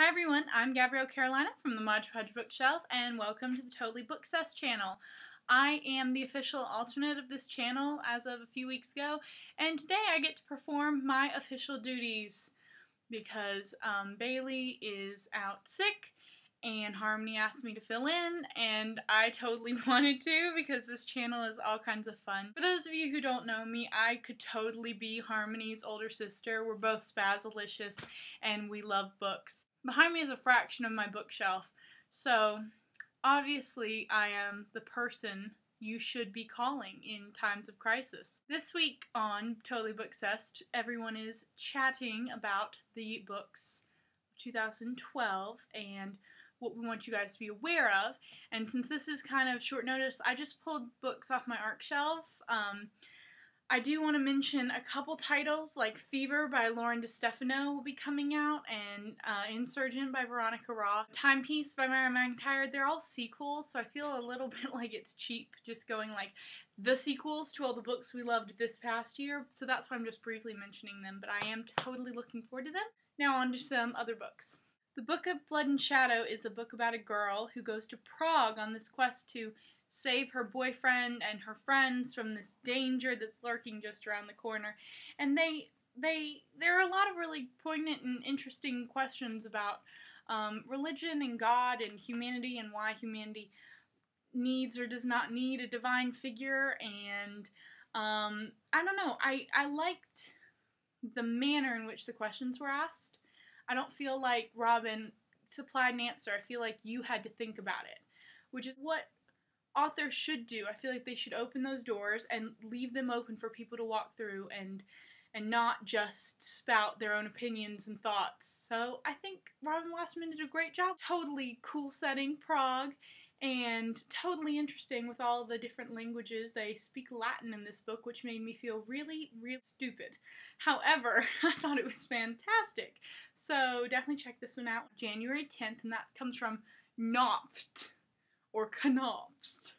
Hi everyone, I'm Gabrielle Carolina from the Mod Podge Bookshelf, and welcome to the Totally Bookcess channel. I am the official alternate of this channel as of a few weeks ago, and today I get to perform my official duties because Bailey is out sick and Harmony asked me to fill in, and I totally wanted to because this channel is all kinds of fun. For those of you who don't know me, I could totally be Harmony's older sister. We're both spazalicious and we love books. Behind me is a fraction of my bookshelf, so obviously I am the person you should be calling in times of crisis. This week on Totally Bookcessed, everyone is chatting about the books of 2012 and what we want you guys to be aware of. And since this is kind of short notice, I just pulled books off my ARC shelf. I do want to mention a couple titles, like Fever by Lauren DeStefano will be coming out, and Insurgent by Veronica Roth, Timepiece by Mara McIntyre. They're all sequels, so I feel a little bit like it's cheap just going like the sequels to all the books we loved this past year, so that's why I'm just briefly mentioning them, but I am totally looking forward to them. Now on to some other books. The Book of Blood and Shadow is a book about a girl who goes to Prague on this quest to save her boyfriend and her friends from this danger that's lurking just around the corner. And there are a lot of really poignant and interesting questions about religion and God and humanity and why humanity needs or does not need a divine figure. And I don't know, I liked the manner in which the questions were asked. I don't feel like Robin supplied an answer. I feel like you had to think about it, which is what authors should do. I feel like they should open those doors and leave them open for people to walk through and not just spout their own opinions and thoughts. So I think Robin Wasserman did a great job. Totally cool setting, Prague, and totally interesting with all the different languages. They speak Latin in this book, which made me feel really, really stupid. However, I thought it was fantastic. So definitely check this one out. January 10th, and that comes from Knopft, or Knopft.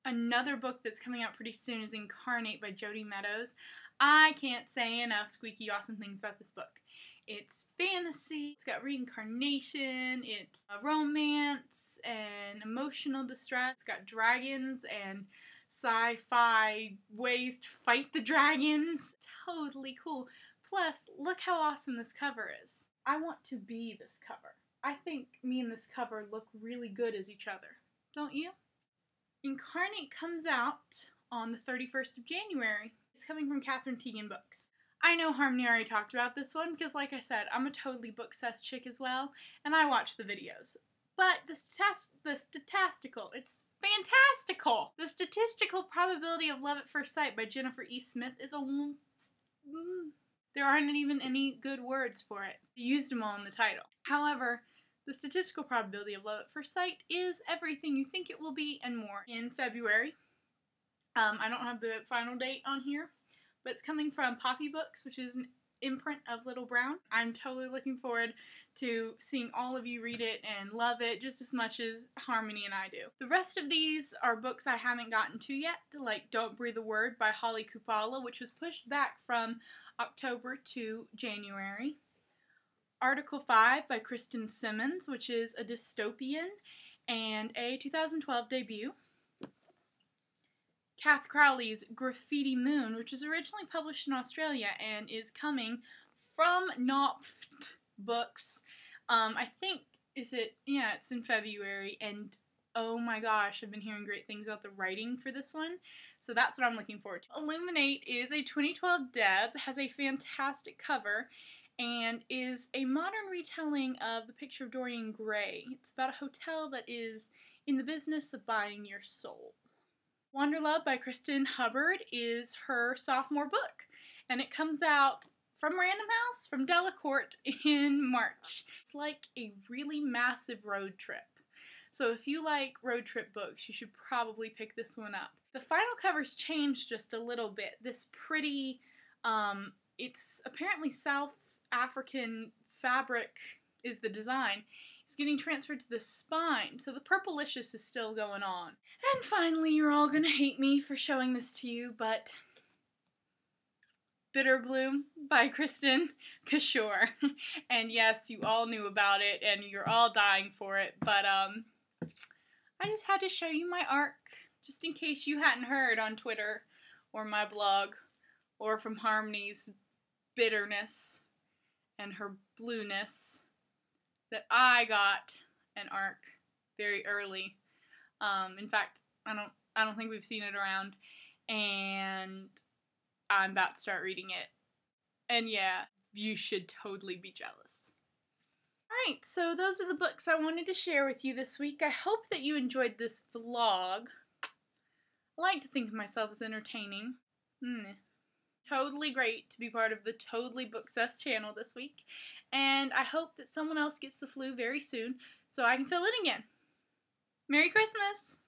Another book that's coming out pretty soon is Incarnate by Jodi Meadows. I can't say enough squeaky awesome things about this book. It's fantasy, it's got reincarnation, it's a romance and emotional distress, it's got dragons and sci-fi ways to fight the dragons. Totally cool. Plus, look how awesome this cover is. I want to be this cover. I think me and this cover look really good as each other. Don't you? Incarnate comes out on the 31st of January. It's coming from Catherine Teagan Books. I know Harmony already talked about this one because, like I said, I'm a totally book-cess chick as well, and I watch the videos. But the statistical, it's fantastical! The Statistical Probability of Love at First Sight by Jennifer E. Smith is there aren't even any good words for it. I used them all in the title. However, the Statistical Probability of Love at First Sight is everything you think it will be and more. In February, I don't have the final date on here, but it's coming from Poppy Books, which is an imprint of Little Brown. I'm totally looking forward to seeing all of you read it and love it just as much as Harmony and I do. The rest of these are books I haven't gotten to yet, like Don't Breathe a Word by Holly Kupala, which was pushed back from October to January. Article 5 by Kristen Simmons, which is a dystopian and a 2012 debut. Kath Crowley's Graffiti Moon, which was originally published in Australia and is coming from Knopft Books. I think, it's in February, and oh my gosh, I've been hearing great things about the writing for this one, so that's what I'm looking forward to. Illuminate is a 2012 deb, has a fantastic cover, and is a modern retelling of The Picture of Dorian Gray. It's about a hotel that is in the business of buying your soul. Wanderlove by Kristen Hubbard is her sophomore book, and it comes out from Random House, from Delacorte, in March. It's like a really massive road trip. So if you like road trip books, you should probably pick this one up. The final cover's changed just a little bit. This pretty, it's apparently South African fabric is the design. It's getting transferred to the spine, so the purplicious is still going on. And finally, you're all gonna hate me for showing this to you, but Bitter Bloom by Kristen Kishore. And yes, you all knew about it and you're all dying for it, but I just had to show you my arc just in case you hadn't heard on Twitter or my blog or from Harmony's bitterness and her blueness that I got an arc very early. In fact, I don't think we've seen it around, and I'm about to start reading it. And yeah, you should totally be jealous. Alright, so those are the books I wanted to share with you this week. I hope that you enjoyed this vlog. I like to think of myself as entertaining. Totally great to be part of the Totally Bookcess channel this week. And I hope that someone else gets the flu very soon so I can fill in again. Merry Christmas!